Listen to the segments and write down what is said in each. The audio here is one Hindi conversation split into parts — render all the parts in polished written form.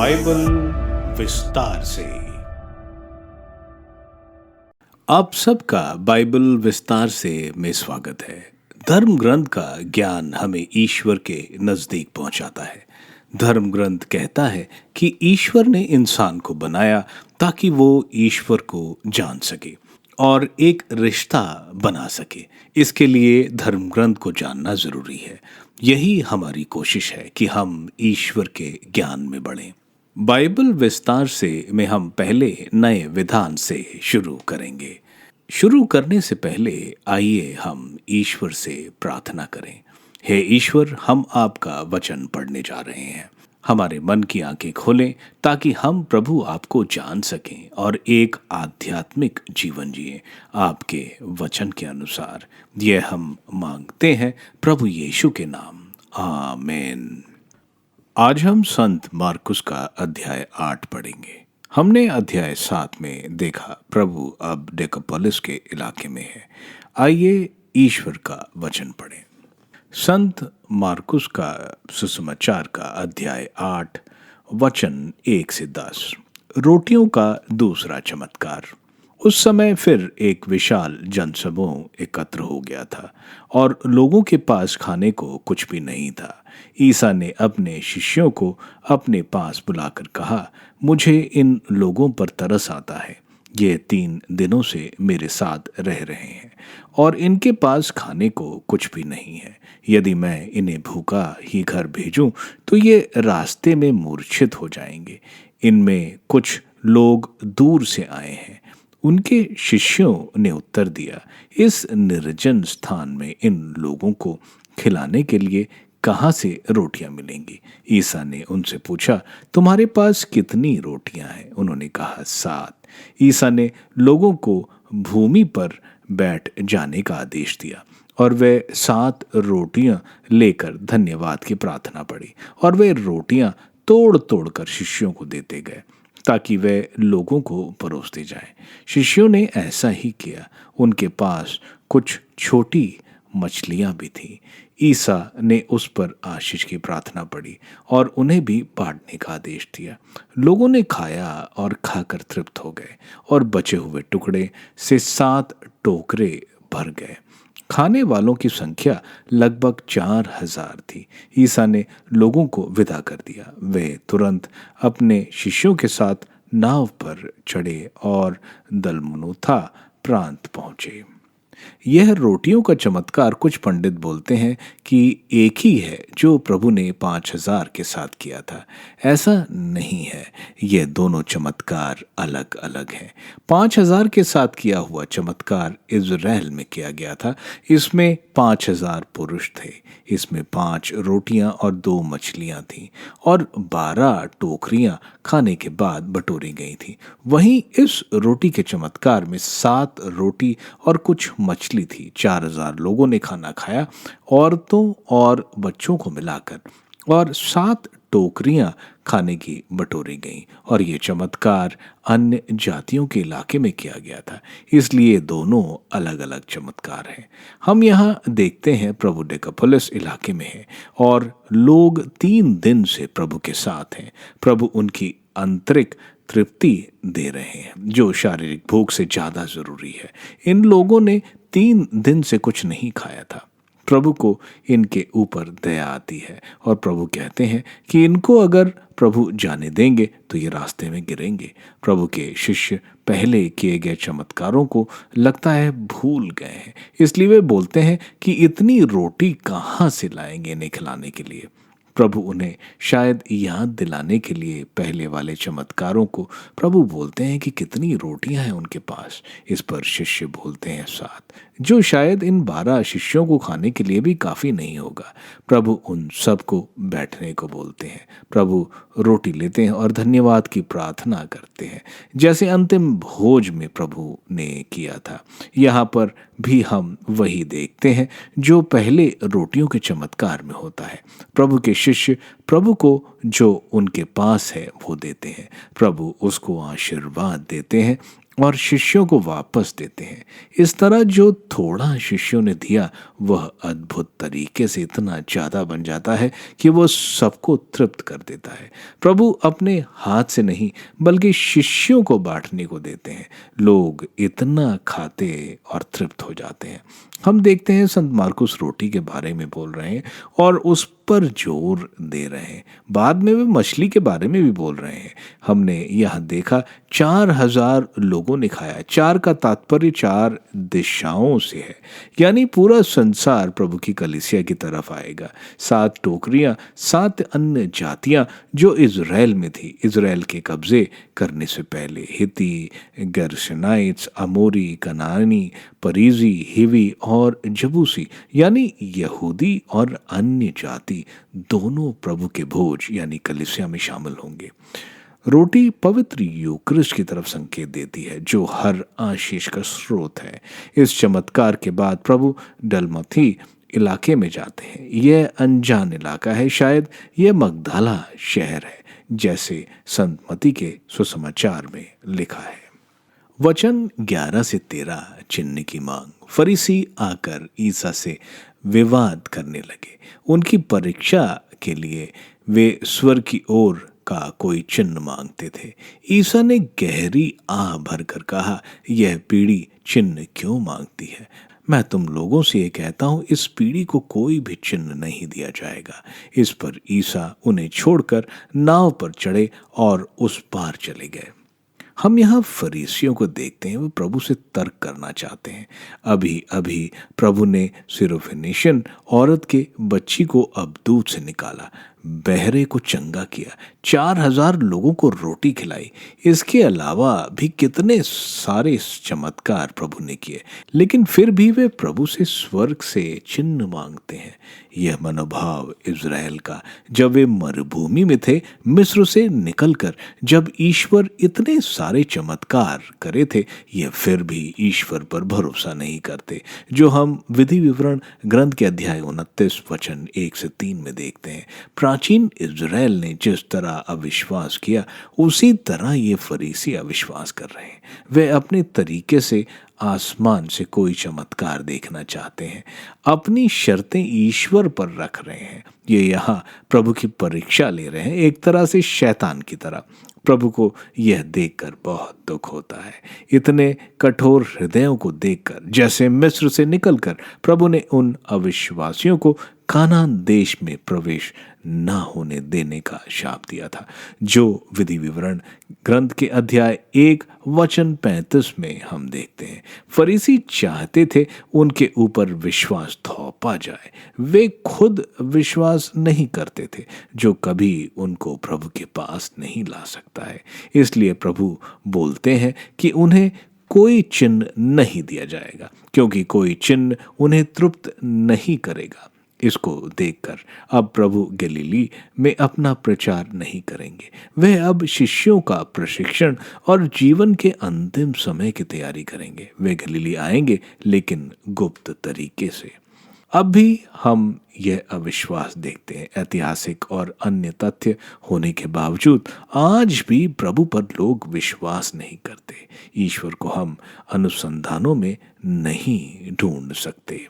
बाइबल विस्तार से। आप सबका बाइबल विस्तार से में स्वागत है। धर्म ग्रंथ का ज्ञान हमें ईश्वर के नजदीक पहुंचाता है। धर्म ग्रंथ कहता है कि ईश्वर ने इंसान को बनाया ताकि वो ईश्वर को जान सके और एक रिश्ता बना सके। इसके लिए धर्म ग्रंथ को जानना जरूरी है। यही हमारी कोशिश है कि हम ईश्वर के ज्ञान में बढ़ें। बाइबल विस्तार से में हम पहले नए विधान से शुरू करेंगे। शुरू करने से पहले आइए हम ईश्वर से प्रार्थना करें। हे ईश्वर, हम आपका वचन पढ़ने जा रहे हैं। हमारे मन की आंखें खोलें ताकि हम प्रभु आपको जान सकें और एक आध्यात्मिक जीवन जिए आपके वचन के अनुसार। यह हम मांगते हैं प्रभु यीशु के नाम, आमीन। आज हम संत मार्कुस का अध्याय 8 पढ़ेंगे। हमने अध्याय 7 में देखा प्रभु अब डेकापोलिस के इलाके में है। आइए ईश्वर का वचन पढ़ें। संत मार्कुस का सुसमाचार का अध्याय 8 वचन 1 से 10। रोटियों का दूसरा चमत्कार। उस समय फिर एक विशाल जनसमूह एकत्र हो गया था और लोगों के पास खाने को कुछ भी नहीं था। ईसा ने अपने शिष्यों को अपने पास बुलाकर कहा, मुझे इन लोगों पर तरस आता है। ये 3 दिनों से मेरे साथ रह रहे हैं और इनके पास खाने को कुछ भी नहीं है। यदि मैं इन्हें भूखा ही घर भेजूं तो ये रास्ते में मूर्छित हो जाएंगे। इनमें कुछ लोग दूर से आए हैं। उनके शिष्यों ने उत्तर दिया, इस निर्जन स्थान में इन लोगों को खिलाने के लिए कहाँ से रोटियां मिलेंगी? ईसा ने उनसे पूछा, तुम्हारे पास कितनी रोटियां हैं? उन्होंने कहा, 7। ईसा ने लोगों को भूमि पर बैठ जाने का आदेश दिया और वे 7 रोटियां लेकर धन्यवाद की प्रार्थना पड़ी और वे रोटियां तोड़ तोड़ कर शिष्यों को देते गए ताकि वे लोगों को परोसते जाएं। शिष्यों ने ऐसा ही किया। उनके पास कुछ छोटी मछलियां भी थीं। ईसा ने उस पर आशीष की प्रार्थना पड़ी और उन्हें भी बांटने का आदेश दिया। लोगों ने खाया और खाकर तृप्त हो गए और बचे हुए टुकड़े से 7 टोकरे भर गए। खाने वालों की संख्या लगभग 4000 थी। ईसा ने लोगों को विदा कर दिया। वे तुरंत अपने शिष्यों के साथ नाव पर चढ़े और दलमनूथा प्रांत पहुंचे। यह रोटियों का चमत्कार कुछ पंडित बोलते हैं कि एक ही है जो प्रभु ने 5000 के साथ किया था। ऐसा नहीं है, ये दोनों चमत्कार अलग अलग हैं। 5000 के साथ किया हुआ चमत्कार इज़राइल में किया गया था। इसमें 5000 पुरुष थे। इसमें 5 रोटियां और 2 मछलियां थीं और 12 टोकरियां खाने के बाद बटोरी गई थी। वहीं इस रोटी के चमत्कार में 7 रोटी और कुछ मछली थी। 4000 लोगों ने खाना खाया, औरतों और बच्चों को मिलाकर, और 7 टोकरियां खाने की बटोरी गईं। और ये चमत्कार अन्य जातियों के इलाके में किया गया था, इसलिए दोनों अलग अलग चमत्कार हैं। हम यहाँ देखते हैं प्रभु डेकापोलिस इलाके में है और लोग 3 दिन से प्रभु के साथ हैं। प्रभु उनकी आंतरिक तृप्ति दे रहे हैं जो शारीरिक भूख से ज्यादा जरूरी है। इन लोगों ने 3 दिन से कुछ नहीं खाया था। प्रभु को इनके ऊपर दया आती है और प्रभु कहते हैं कि इनको अगर प्रभु जाने देंगे तो ये रास्ते में गिरेंगे। प्रभु के शिष्य पहले किए गए चमत्कारों को लगता है भूल गए हैं, इसलिए वे बोलते हैं कि इतनी रोटी कहाँ से लाएंगे इन्हें खिलाने के लिए। प्रभु उन्हें शायद याद दिलाने के लिए पहले वाले चमत्कारों को प्रभु बोलते हैं कि कितनी रोटियां हैं उनके पास। इस पर शिष्य बोलते हैं 7, जो शायद इन 12 शिष्यों को खाने के लिए भी काफी नहीं होगा। प्रभु उन सबको बैठने को बोलते हैं। प्रभु रोटी लेते हैं और धन्यवाद की प्रार्थना करते हैं, जैसे अंतिम भोज में प्रभु ने किया था। यहाँ पर भी हम वही देखते हैं जो पहले रोटियों के चमत्कार में होता है। प्रभु के शिष्य प्रभु को जो उनके पास है वो देते हैं। प्रभु उसको आशीर्वाद देते हैं और शिष्यों को वापस देते हैं। इस तरह जो थोड़ा शिष्यों ने दिया वह अद्भुत तरीके से इतना ज्यादा बन जाता है कि वह सबको तृप्त कर देता है। प्रभु अपने हाथ से नहीं बल्कि शिष्यों को बांटने को देते हैं। लोग इतना खाते और तृप्त हो जाते हैं। हम देखते हैं संत मार्कुस रोटी के बारे में बोल रहे हैं और उस पर जोर दे रहे हैं। बाद में वे मछली के बारे में भी बोल रहे हैं। हमने यह देखा 4,000 लोगों ने खाया। 4 का तात्पर्य 4 दिशाओं से है, यानी पूरा संसार प्रभु की कलीसिया की तरफ आएगा। 7 टोकरियां, 7 अन्य जातियां जो इज़राइल में थी, इज़राइल के कब्जे करने से पहले हिती, गर्शनाइट्स, अमोरी, कनानी, परिजी, हिवी और जबूसी, यानी यहूदी और अन्य जाति दोनों प्रभु के भोज यानी कलीसिया में शामिल होंगे। रोटी पवित्र यूक्रिस्ट की तरफ संकेत देती है जो हर आशीष का स्रोत है। इस चमत्कार के बाद प्रभु डलमथी इलाके में जाते हैं। यह अनजान इलाका है, शायद यह मगदला शहर है, जैसे संत मती के सुसमाचार में लिखा है। वचन 11 से 13 चिन्ह की मांग। फरीसी आकर ईसा से विवाद करने लगे। उनकी परीक्षा के लिए वे स्वर की ओर का कोई चिन्ह मांगते थे। ईसा ने गहरी आह भरकर कहा, यह पीढ़ी चिन्ह क्यों मांगती है? मैं तुम लोगों से ये कहता हूं, इस पीढ़ी को कोई भी चिन्ह नहीं दिया जाएगा। इस पर ईसा उन्हें छोड़कर नाव पर चढ़े और उस पार चले गए। हम यहाँ फरीसियों को देखते हैं, वो प्रभु से तर्क करना चाहते हैं। अभी अभी प्रभु ने सिरोफेनिशियन औरत के बच्ची को अबदूत से निकाला, बहरे को चंगा किया, 4,000 लोगों को रोटी खिलाई। इसके अलावा भी कितने सारे चमत्कार प्रभु ने किए, लेकिन फिर भी वे प्रभु से स्वर्ग से चिन्ह मांगते हैं। यह मनोभाव इज़राइल का जब वे मरुभूमि में थे, मिस्र से निकलकर, जब ईश्वर इतने सारे चमत्कार करे थे, यह फिर भी ईश्वर पर भरोसा नहीं करते, जो हम विधि विवरण ग्रंथ के अध्याय 29 वचन 1 से 3 में देखते हैं। प्राचीन इज़राइल ने जिस तरह अविश्वास किया, उसी तरह ये फरीसी अविश्वास कर रहे हैं। वे अपने तरीके से आसमान से कोई चमत्कार देखना चाहते हैं, अपनी शर्तें ईश्वर पर रख रहे हैं। ये यहाँ प्रभु की परीक्षा ले रहे हैं, एक तरह से शैतान की तरह। प्रभु को यह देखकर बहुत दुख होता है। इतने कठोर हृदयों को देखकर, जैसे मिस्र से निकलकर प्रभु ने उन अविश्वासियों को कानान देश में प्रवेश ना होने देने का शाप दिया था, जो विधि विवरण ग्रंथ के अध्याय 1 वचन 35 में हम देखते हैं। फरीसी चाहते थे उनके ऊपर विश्वास थोपा जाए। वे खुद विश्वास नहीं करते थे, जो कभी उनको प्रभु के पास नहीं ला सकता है। इसलिए प्रभु बोलते हैं कि उन्हें कोई चिन्ह नहीं दिया जाएगा, क्योंकि कोई चिन्ह उन्हें तृप्त नहीं करेगा। इसको देखकर अब प्रभु गलीली में अपना प्रचार नहीं करेंगे। वह अब शिष्यों का प्रशिक्षण और जीवन के अंतिम समय की तैयारी करेंगे। वे गलीली आएंगे, लेकिन गुप्त तरीके से। अब भी हम यह अविश्वास देखते हैं। ऐतिहासिक और अन्य तथ्य होने के बावजूद आज भी प्रभु पर लोग विश्वास नहीं करते। ईश्वर को हम अनुसंधानों में नहीं ढूंढ सकते।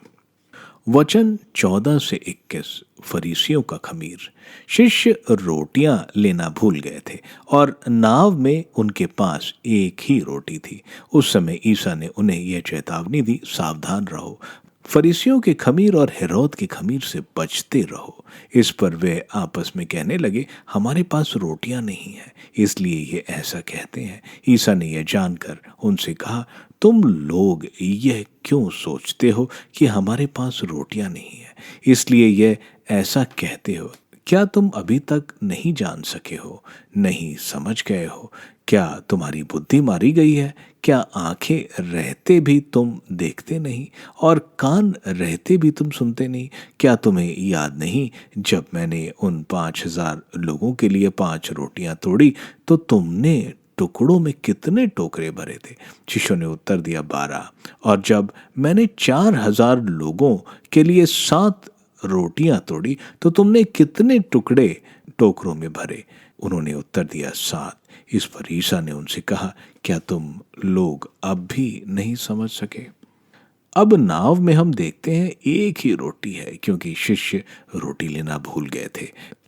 वचन 14 से 21 फरीसियों का खमीर। शिष्य रोटियां लेना भूल गए थे और नाव में उनके पास एक ही रोटी थी। उस समय ईसा ने उन्हें यह चेतावनी दी, सावधान रहो, फरीसियों के खमीर और हेरोद के खमीर से बचते रहो। इस पर वे आपस में कहने लगे, हमारे पास रोटियां नहीं है, इसलिए ये ऐसा कहते हैं। ईसा ने यह जानकर उनसे कहा, तुम लोग यह क्यों सोचते हो कि हमारे पास रोटियां नहीं है, इसलिए यह ऐसा कहते हो? क्या तुम अभी तक नहीं जान सके हो, नहीं समझ गए हो? क्या तुम्हारी बुद्धि मारी गई है? क्या आंखें रहते भी तुम देखते नहीं और कान रहते भी तुम सुनते नहीं? क्या तुम्हें याद नहीं, जब मैंने उन 5,000 लोगों के लिए 5 रोटियां तोड़ी तो तुमने टुकड़ों में कितने टोकरे भरे थे? शिष्यों ने उत्तर दिया, 12। और जब मैंने 4,000 लोगों के लिए 7 रोटियां तोड़ी तो तुमने कितने टुकड़े टोकरों में भरे? उन्होंने उत्तर दिया, 7। इस पर ईसा ने उनसे कहा, क्या तुम लोग अब भी नहीं समझ सके? अब नाव में हम देखते हैं एक ही रोटी है, क्योंकि शिष्य रोटी लेना भूल गए थे।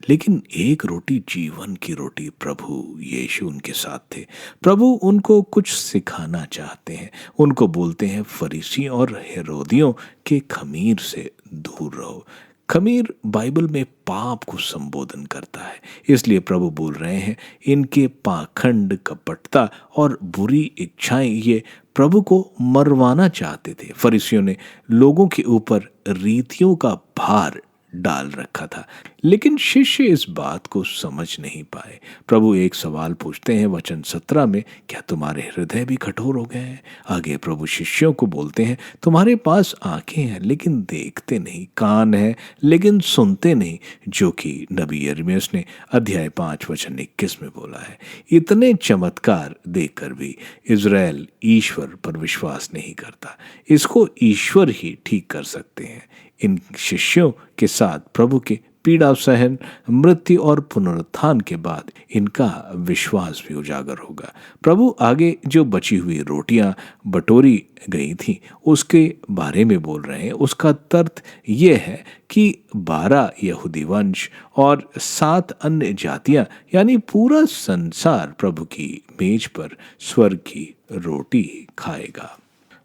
लेकिन एक रोटी, जीवन की रोटी, प्रभु यीशु उनके साथ थे। प्रभु उनको कुछ सिखाना चाहते हैं। उनको बोलते हैं, फरीसी और हेरोदियों के खमीर से दूर रहो। खमीर बाइबल में पाप को संबोधन करता है। इसलिए प्रभु बोल रहे हैं, इनके पाखंड, कपटता और बुरी इच्छाएं ये प्रभु को मरवाना चाहते थे। फरीसियों ने लोगों के ऊपर रीतियों का भार डाल रखा था, लेकिन शिष्य इस बात को समझ नहीं पाए। प्रभु एक सवाल पूछते हैं वचन 17 में, क्या तुम्हारे हृदय भी कठोर हो गए हैं? आगे प्रभु शिष्यों को बोलते हैं, तुम्हारे पास आंखें हैं लेकिन देखते नहीं, कान है लेकिन सुनते नहीं, जो कि नबी यिर्मयाह ने अध्याय 5 वचन 21 में बोला है। इतने चमत्कार देखकर भी इज़राइल ईश्वर पर विश्वास नहीं करता। इसको ईश्वर ही ठीक कर सकते हैं। इन शिष्यों के साथ प्रभु के पीड़ा सहन, मृत्यु और पुनरुत्थान के बाद इनका विश्वास भी उजागर होगा। प्रभु आगे जो बची हुई रोटियां बटोरी गई थी उसके बारे में बोल रहे हैं। उसका तर्क ये है कि 12 यहूदी वंश और 7 अन्य जातियां, यानी पूरा संसार प्रभु की मेज पर स्वर्ग की रोटी खाएगा।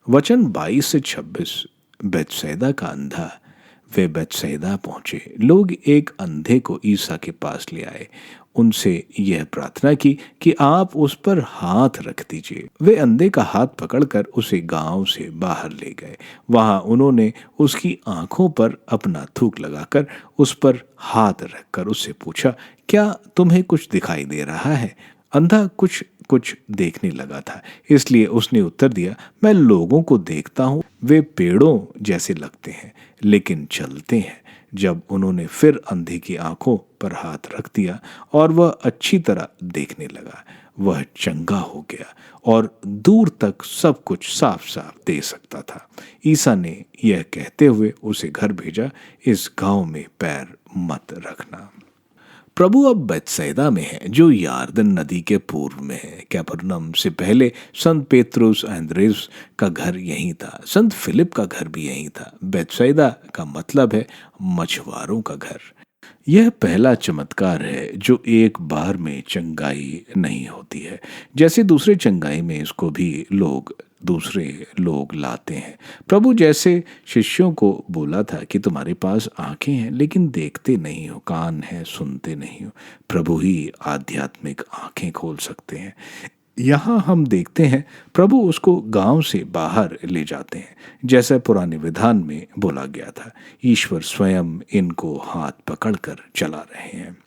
वचन 22 से 26, बेतसैदा का अंधा। वे बेतसैदा पहुंचे। लोग एक अंधे को ईसा के पास ले आए। उनसे यह प्रार्थना की कि आप उस पर हाथ रख दीजिए। वे अंधे का हाथ पकड़कर उसे गांव से बाहर ले गए। वहां उन्होंने उसकी आंखों पर अपना थूक लगाकर उस पर हाथ रखकर उससे पूछा, क्या तुम्हें कुछ दिखाई दे रहा है? अंधा कुछ कुछ देखने लगा था, इसलिए उसने उत्तर दिया, मैं लोगों को देखता हूँ, वे पेड़ों जैसे लगते हैं लेकिन चलते हैं। जब उन्होंने फिर अंधे की आंखों पर हाथ रख दिया और वह अच्छी तरह देखने लगा, वह चंगा हो गया और दूर तक सब कुछ साफ साफ देख सकता था। ईसा ने यह कहते हुए उसे घर भेजा, इस गांव में पैर मत रखना। प्रभु अब बेतसैदा में है, जो यारदन नदी के पूर्व में है। कैपर्नम से पहले संत पेत्रुस अंद्रेस का घर यहीं था। संत फिलिप का घर भी यहीं था। बेतसैदा का मतलब है मछुआरों का घर। यह पहला चमत्कार है जो एक बार में चंगाई नहीं होती है। जैसे दूसरे चंगाई में इसको भी दूसरे लोग लाते हैं। प्रभु जैसे शिष्यों को बोला था कि तुम्हारे पास आंखें हैं लेकिन देखते नहीं हो, कान है सुनते नहीं हो, प्रभु ही आध्यात्मिक आंखें खोल सकते हैं। यहाँ हम देखते हैं प्रभु उसको गांव से बाहर ले जाते हैं, जैसा पुराने विधान में बोला गया था। ईश्वर स्वयं इनको हाथ पकड़कर चला रहे हैं।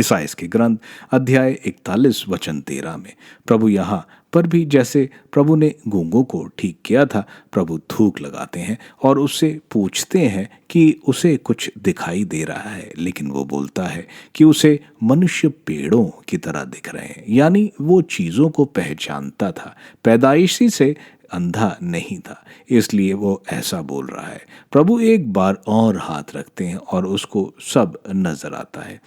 ईसाइयाह के ग्रंथ अध्याय 41 वचन 13 में प्रभु यहाँ पर भी जैसे प्रभु ने गूंगों को ठीक किया था, प्रभु थूक लगाते हैं और उससे पूछते हैं कि उसे कुछ दिखाई दे रहा है, लेकिन वो बोलता है कि उसे मनुष्य पेड़ों की तरह दिख रहे हैं, यानी वो चीज़ों को पहचानता था, पैदाइशी से अंधा नहीं था, इसलिए वो ऐसा बोल रहा है। प्रभु एक बार और हाथ रखते हैं और उसको सब नजर आता है।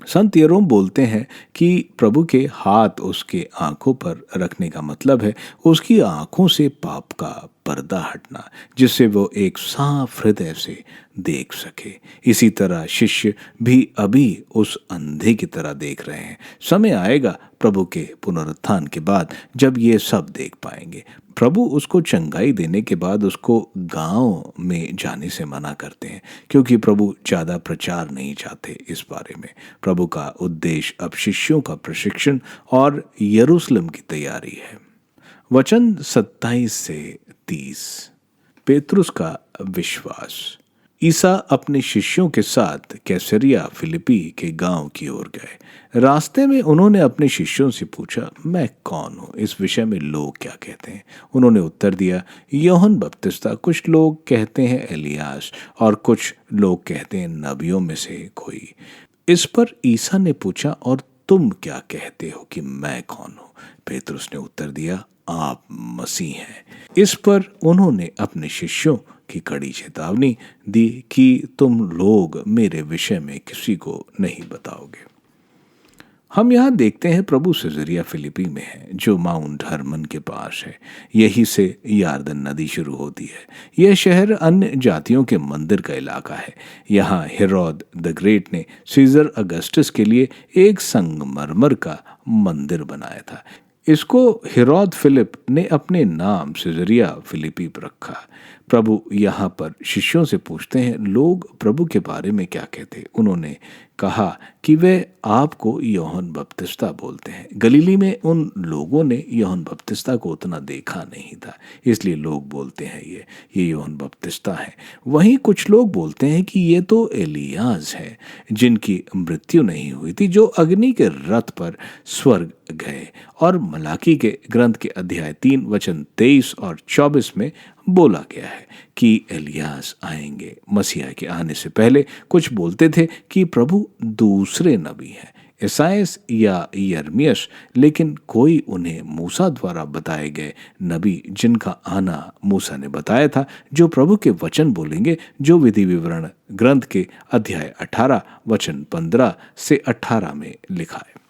संत यरोम बोलते हैं कि प्रभु के हाथ उसके आंखों पर रखने का मतलब है उसकी आंखों से पाप का पर्दा हटना, जिससे वो एक साफ हृदय से देख सके। इसी तरह शिष्य भी अभी उस अंधे की तरह देख रहे हैं। समय आएगा प्रभु के पुनरुत्थान के बाद जब ये सब देख पाएंगे। प्रभु उसको चंगाई देने के बाद उसको गांव में जाने से मना करते हैं, क्योंकि प्रभु ज़्यादा प्रचार नहीं चाहते इस बारे में। प्रभु का उद्देश्य अब शिष्यों का प्रशिक्षण और यरूशलेम की तैयारी है। वचन 27 से 30। पेतरुस का विश्वास। ईसा अपने शिष्यों के साथ कैसरिया फिलिपी के गांव की ओर गए। रास्ते में उन्होंने अपने शिष्यों से पूछा, मैं कौन हूँ? इस विषय में लोग क्या कहते हैं? उन्होंने उत्तर दिया, यूहन्ना बपतिस्ता, कुछ लोग कहते हैं एलियास और कुछ लोग कहते हैं नबियों में से कोई। इस पर ईसा ने पूछा, और तुम क्या कहते हो कि मैं कौन हूँ? पेतरुस ने उत्तर दिया, आप मसीह हैं। इस पर उन्होंने अपने शिष्यों की कड़ी चेतावनी दी कि तुम लोग मेरे विषय में किसी को नहीं बताओगे। हम यहाँ देखते हैं प्रभु सिजरिया फिलिपी में है, जो माउंट हरमन के पास है। यहीं से यारदन नदी शुरू होती है। यह शहर अन्य जातियों के मंदिर का इलाका है। यहाँ हेरोद द ग्रेट ने सीजर अगस्टस के लिए एक संगमरमर का मंदिर बनाया था। इसको हेरोद फिलिप ने अपने नाम सिजरिया फिलिपी पर रखा। प्रभु यहाँ पर शिष्यों से पूछते हैं, लोग प्रभु के बारे में क्या कहते? उन्होंने कहा कि वे आपको यूहन्ना बपतिस्ता बोलते हैं। गलीली में उन लोगों ने यूहन्ना बपतिस्ता को उतना देखा नहीं था, इसलिए लोग बोलते हैं ये यूहन्ना बपतिस्ता है। वहीं कुछ लोग बोलते हैं कि ये तो एलियास है, जिनकी मृत्यु नहीं हुई थी, जो अग्नि के रथ पर स्वर्ग गए। और मलाकी के ग्रंथ के अध्याय 3 वचन 23 और 24 में बोला गया है कि एलियास आएंगे। मसीहा के आने से पहले कुछ बोलते थे कि प्रभु दूसरे नबी हैं, ईसायास या यिर्मयाह, लेकिन कोई उन्हें मूसा द्वारा बताए गए नबी, जिनका आना मूसा ने बताया था, जो प्रभु के वचन बोलेंगे, जो विधि विवरण ग्रंथ के अध्याय 18 वचन 15 से 18 में लिखा है।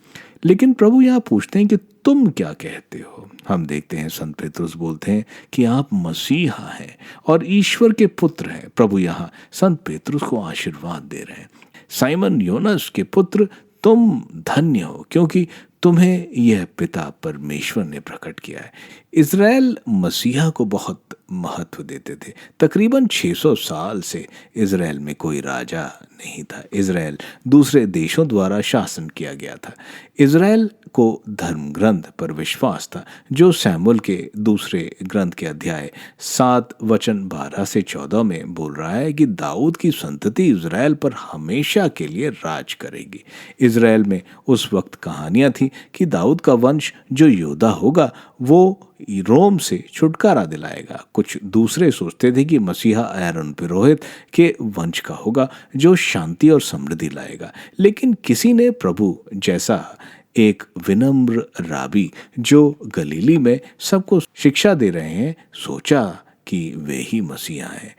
लेकिन प्रभु यहाँ पूछते हैं कि तुम क्या कहते हो? हम देखते हैं संत पेतरुस बोलते हैं कि आप मसीहा हैं और ईश्वर के पुत्र हैं। प्रभु यहाँ संत पेतरुस को आशीर्वाद दे रहे हैं। साइमन योनस के पुत्र, तुम धन्य हो, क्योंकि तुम्हें यह पिता परमेश्वर ने प्रकट किया है। इज़राइल मसीहा को बहुत महत्व देते थे। तकरीबन 600 साल से इज़राइल में कोई राजा नहीं था। इज़राइल दूसरे देशों द्वारा शासन किया गया था। इज़राइल को धर्म ग्रंथ पर विश्वास था, जो सैमुअल के दूसरे ग्रंथ के अध्याय 7 वचन 12 से 14 में बोल रहा है कि दाऊद की संतति इज़राइल पर हमेशा के लिए राज करेगी। इज़राइल में उस वक्त कहानियां थी कि दाऊद का वंश जो योद्धा होगा वो रोम से छुटकारा दिलाएगा। कुछ दूसरे सोचते थे कि मसीहा आरोन पुरोहित के वंश का होगा, जो शांति और समृद्धि लाएगा। लेकिन किसी ने प्रभु जैसा एक विनम्र राबी, जो गलीली में सबको शिक्षा दे रहे हैं, सोचा कि वे ही मसीहा हैं।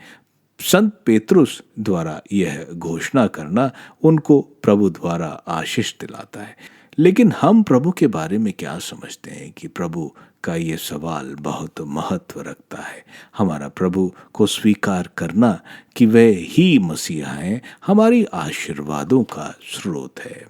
संत पेतरुस द्वारा यह घोषणा करना उनको प्रभु द्वारा आशीष दिलाता है। लेकिन हम प्रभु के बारे में क्या समझते हैं कि प्रभु का ये सवाल बहुत महत्व रखता है। हमारा प्रभु को स्वीकार करना कि वे ही मसीहा हैं, हमारी आशीर्वादों का स्रोत है।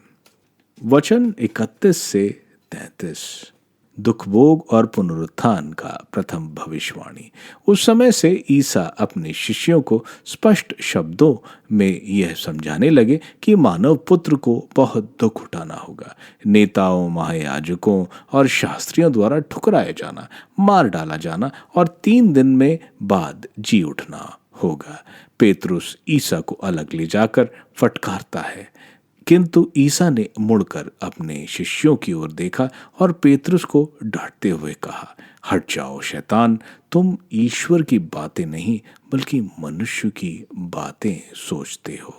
वचन 31 से 33। दुखभोग और पुनरुत्थान का प्रथम भविष्यवाणी। उस समय से ईसा अपने शिष्यों को स्पष्ट शब्दों में यह समझाने लगे कि मानव पुत्र को बहुत दुख उठाना होगा, नेताओं, महायाजकों और शास्त्रियों द्वारा ठुकराया जाना, मार डाला जाना और 3 दिन में बाद जी उठना होगा। पेतरुस ईसा को अलग ले जाकर फटकारता है, किंतु ईसा ने मुड़कर अपने शिष्यों की ओर देखा और पेतरुस को डांटते हुए कहा, हट जाओ शैतान, तुम ईश्वर की बातें नहीं बल्कि मनुष्य की बातें सोचते हो।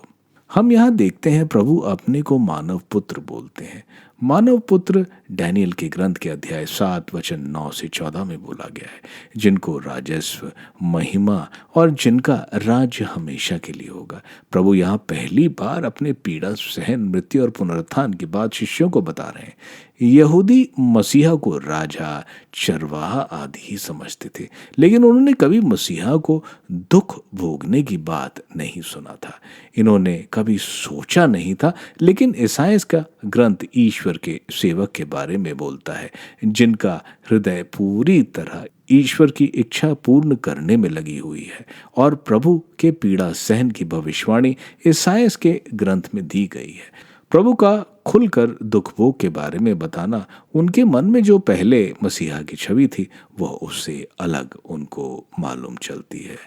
हम यहाँ देखते हैं प्रभु अपने को मानव पुत्र बोलते हैं। मानव पुत्र डैनियल के ग्रंथ के अध्याय 7 वचन 9 से 14 में बोला गया है, जिनको राजस्व, महिमा और जिनका राज्य हमेशा के लिए होगा। प्रभु यहाँ पहली बार अपने पीड़ा सहन, मृत्यु और पुनरुत्थान के बाद शिष्यों को बता रहे हैं। यहूदी मसीहा को राजा, चरवाहा आदि ही समझते थे, लेकिन उन्होंने कभी मसीहा को दुख भोगने की बात नहीं सुना था। इन्होंने कभी सोचा नहीं था। लेकिन ईसायास का ग्रंथ ईश्वर के सेवक के बारे में बोलता है, जिनका हृदय पूरी तरह ईश्वर की इच्छा पूर्ण करने में लगी हुई है। और प्रभु के पीड़ा सहन की भविष्यवाणी ईसायास के ग्रंथ में दी गई है। प्रभु का खुलकर दुख भोग के बारे में बताना उनके मन में जो पहले मसीहा की छवि थी, वह उससे अलग उनको मालूम चलती है।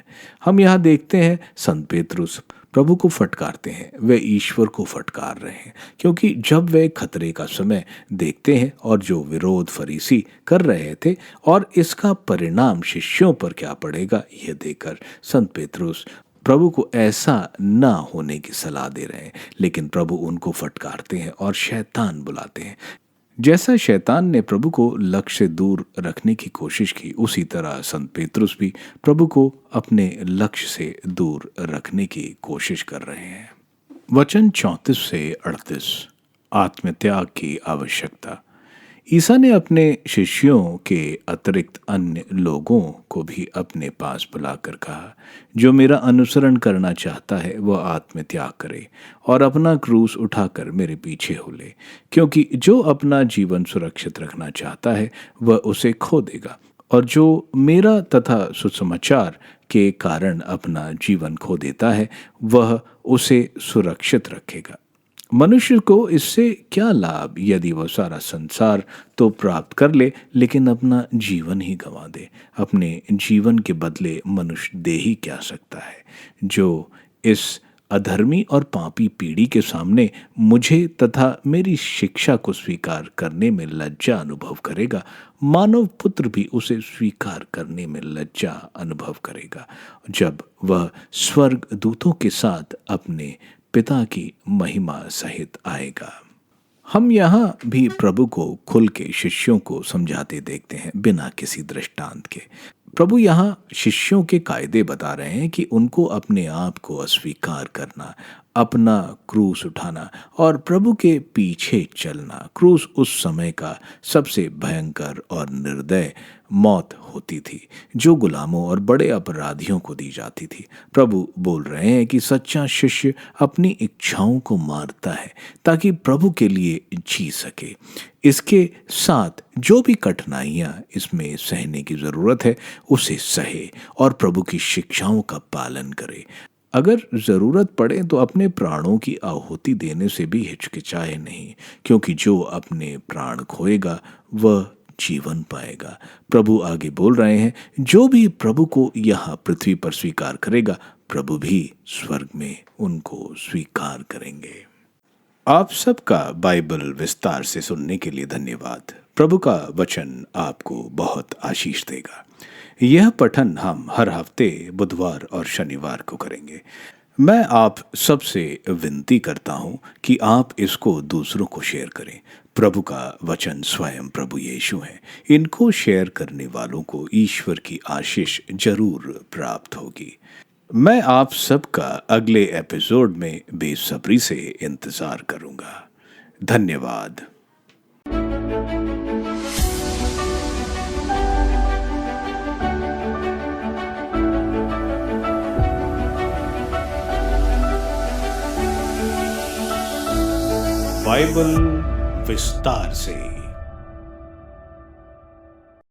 हम यहाँ देखते हैं संत पेतरुस प्रभु को फटकारते हैं। वे ईश्वर को फटकार रहे हैं, क्योंकि जब वे खतरे का समय देखते हैं और जो विरोध फरीसी कर रहे थे और इसका परिणाम शिष्यों पर क्या पड़ेगा, यह देखकर संत पेतरुस प्रभु को ऐसा ना होने की सलाह दे रहे हैं। लेकिन प्रभु उनको फटकारते हैं और शैतान बुलाते हैं। जैसा शैतान ने प्रभु को लक्ष्य से दूर रखने की कोशिश की, उसी तरह संत पेतरुस भी प्रभु को अपने लक्ष्य से दूर रखने की कोशिश कर रहे हैं। वचन 34 से 38। आत्मत्याग की आवश्यकता। ईसा ने अपने शिष्यों के अतिरिक्त अन्य लोगों को भी अपने पास बुलाकर कहा, जो मेरा अनुसरण करना चाहता है वह आत्मत्याग करे और अपना क्रूस उठाकर मेरे पीछे हो ले। क्योंकि जो अपना जीवन सुरक्षित रखना चाहता है वह उसे खो देगा, और जो मेरा तथा सुसमाचार के कारण अपना जीवन खो देता है वह उसे सुरक्षित रखेगा। मनुष्य को इससे क्या लाभ यदि वह सारा संसार तो प्राप्त कर ले लेकिन अपना जीवन ही गंवा दे। अपने जीवन के बदले मनुष्य दे ही क्या सकता है। जो इस अधर्मी और पापी पीढ़ी के सामने मुझे तथा मेरी शिक्षा को स्वीकार करने में लज्जा अनुभव करेगा, मानव पुत्र भी उसे स्वीकार करने में लज्जा अनुभव करेगा जब वह स्वर्ग दूतों के साथ अपने पिता की महिमा सहित आएगा। हम यहाँ भी प्रभु को खुल के शिष्यों को समझाते देखते हैं, बिना किसी दृष्टांत के। प्रभु यहाँ शिष्यों के कायदे बता रहे हैं कि उनको अपने आप को अस्वीकार करना, अपना क्रूस उठाना और प्रभु के पीछे चलना। क्रूस उस समय का सबसे भयंकर और निर्दय मौत होती थी जो गुलामों और बड़े अपराधियों को दी जाती थी। प्रभु बोल रहे हैं कि सच्चा शिष्य अपनी इच्छाओं को मारता है ताकि प्रभु के लिए जी सके। इसके साथ जो भी कठिनाइयां इसमें सहने की जरूरत है उसे सहे और प्रभु की शिक्षाओं का पालन करे। अगर जरूरत पड़े तो अपने प्राणों की आहुति देने से भी हिचकिचाए नहीं, क्योंकि जो अपने प्राण खोएगा वह जीवन पाएगा। प्रभु आगे बोल रहे हैं, जो भी प्रभु को यहाँ पृथ्वी पर स्वीकार करेगा प्रभु भी स्वर्ग में उनको स्वीकार करेंगे। आप सबका बाइबल विस्तार से सुनने के लिए धन्यवाद। प्रभु का वचन आपको बहुत आशीष देगा। यह पठन हम हर हफ्ते बुधवार और शनिवार को करेंगे। मैं आप सबसे विनती करता हूँ कि आप इसको दूसरों को शेयर करें। प्रभु का वचन स्वयं प्रभु यीशु है। इनको शेयर करने वालों को ईश्वर की आशीष जरूर प्राप्त होगी। मैं आप सबका अगले एपिसोड में बेसब्री से इंतजार करूंगा। धन्यवाद। बाइबल विस्तार से।